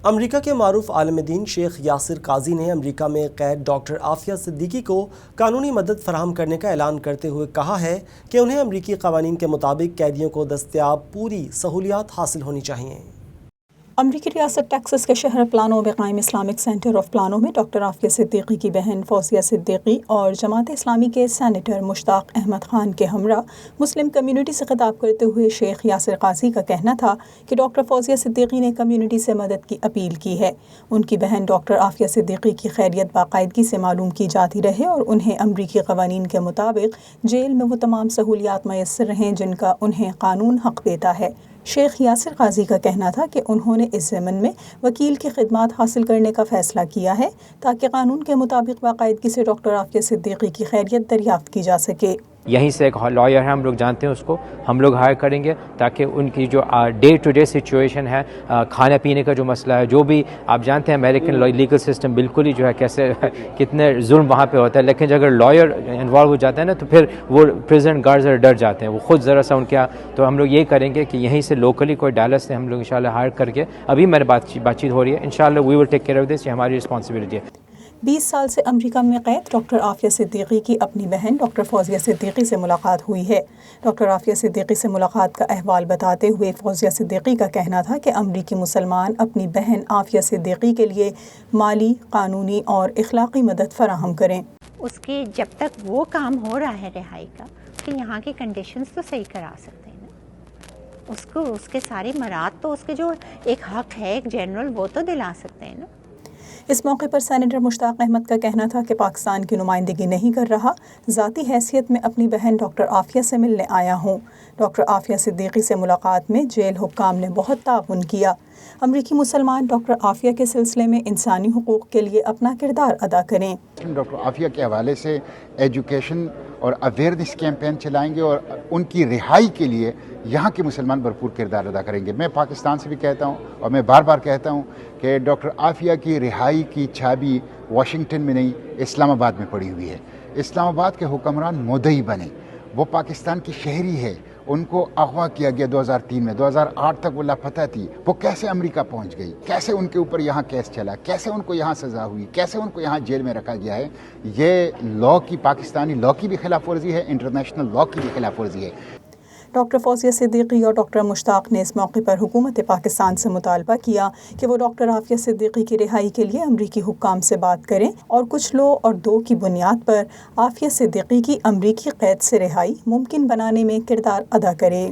امریکہ کے معروف عالم دین شیخ یاسر قاضی نے امریکہ میں قید ڈاکٹر عافیہ صدیقی کو قانونی مدد فراہم کرنے کا اعلان کرتے ہوئے کہا ہے کہ انہیں امریکی قوانین کے مطابق قیدیوں کو دستیاب پوری سہولیات حاصل ہونی چاہئیں۔ امریکی ریاست ٹیکساس کے شہر پلانو میں قائم اسلامک سینٹر آف پلانو میں ڈاکٹر عافیہ صدیقی کی بہن فوزیہ صدیقی اور جماعت اسلامی کے سینیٹر مشتاق احمد خان کے ہمراہ مسلم کمیونٹی سے خطاب کرتے ہوئے شیخ یاسر قاضی کا کہنا تھا کہ ڈاکٹر فوزیہ صدیقی نے کمیونٹی سے مدد کی اپیل کی ہے۔ ان کی بہن ڈاکٹر عافیہ صدیقی کی خیریت باقاعدگی سے معلوم کی جاتی رہے اور انہیں امریکی قوانین کے مطابق جیل میں وہ تمام سہولیات میسر رہیں جن کا انہیں قانون حق دیتا ہے۔ شیخ یاسر قاضی کا کہنا تھا کہ انہوں نے اس ضمن میں وکیل کی خدمات حاصل کرنے کا فیصلہ کیا ہے تاکہ قانون کے مطابق باقاعدگی سے ڈاکٹر عافیہ صدیقی کی خیریت دریافت کی جا سکے۔ یہیں سے ایک لائر ہے، ہم لوگ جانتے ہیں اس کو، ہم لوگ ہائر کریں گے تاکہ ان کی جو ڈے ٹو ڈے سچویشن ہے، کھانے پینے کا جو مسئلہ ہے، جو بھی آپ جانتے ہیں امریکن لیگل سسٹم بالکل ہی جو ہے کیسے کتنے ظلم وہاں پہ ہوتا ہے، لیکن اگر لائر انوالو ہو جاتا ہے نا تو پھر وہ پریزن گارڈز ڈر جاتے ہیں، وہ خود ذرا سا ان کیا، تو ہم لوگ یہ کریں گے کہ یہیں سے لوکلی کوئی ڈالس سے ہم لوگ انشاءاللہ ہائر کر کے، ابھی میرے بات چیت ہو رہی ہے، انشاءاللہ وی ول ٹیک کیئر آف دس، یہ ہماری رسپانسبلٹی ہے۔ 20 سال سے امریکہ میں قید ڈاکٹر عافیہ صدیقی کی اپنی بہن ڈاکٹر فوزیہ صدیقی سے ملاقات ہوئی ہے۔ ڈاکٹر عافیہ صدیقی سے ملاقات کا احوال بتاتے ہوئے فوزیہ صدیقی کا کہنا تھا کہ امریکی مسلمان اپنی بہن عافیہ صدیقی کے لیے مالی، قانونی اور اخلاقی مدد فراہم کریں۔ اس کی جب تک وہ کام ہو رہا ہے رہائی کا، کہ یہاں کی کنڈیشنز تو صحیح کرا سکتے ہیں نا، اس کو اس کے ساری مراد تو اس کے جو ایک حق ہے ایک جنرل وہ تو دلا سکتے ہیں نا۔ اس موقع پر سینیٹر مشتاق احمد کا کہنا تھا کہ پاکستان کی نمائندگی نہیں کر رہا، ذاتی حیثیت میں اپنی بہن ڈاکٹر عافیہ سے ملنے آیا ہوں۔ ڈاکٹر عافیہ صدیقی سے ملاقات میں جیل حکام نے بہت تعاون کیا۔ امریکی مسلمان ڈاکٹر عافیہ کے سلسلے میں انسانی حقوق کے لیے اپنا کردار ادا کریں۔ ڈاکٹر عافیہ کے حوالے سے ایجوکیشن اور اویئرنیس کیمپین چلائیں گے اور ان کی رہائی کے لیے یہاں کے مسلمان بھرپور کردار ادا کریں گے۔ میں پاکستان سے بھی کہتا ہوں اور میں بار بار کہتا ہوں کہ ڈاکٹر عافیہ کی رہائی کی چابی واشنگٹن میں نہیں، اسلام آباد میں پڑی ہوئی ہے۔ اسلام آباد کے حکمران مدعی بنے، وہ پاکستان کی شہری ہے، ان کو اغوا کیا گیا 2003 میں، 2008 تک وہ لاپتہ تھی، وہ کیسے امریکہ پہنچ گئی، کیسے ان کے اوپر یہاں کیس چلا، کیسے ان کو یہاں سزا ہوئی، کیسے ان کو یہاں جیل میں رکھا گیا ہے۔ یہ لاء کی، پاکستانی لاء کی بھی خلاف ورزی ہے، انٹرنیشنل لاء کی بھی خلاف ورزی ہے۔ ڈاکٹر فوزیہ صدیقی اور ڈاکٹر مشتاق نے اس موقع پر حکومت پاکستان سے مطالبہ کیا کہ وہ ڈاکٹر عافیہ صدیقی کی رہائی کے لیے امریکی حکام سے بات کریں اور کچھ لو اور دو کی بنیاد پر عافیہ صدیقی کی امریکی قید سے رہائی ممکن بنانے میں کردار ادا کرے۔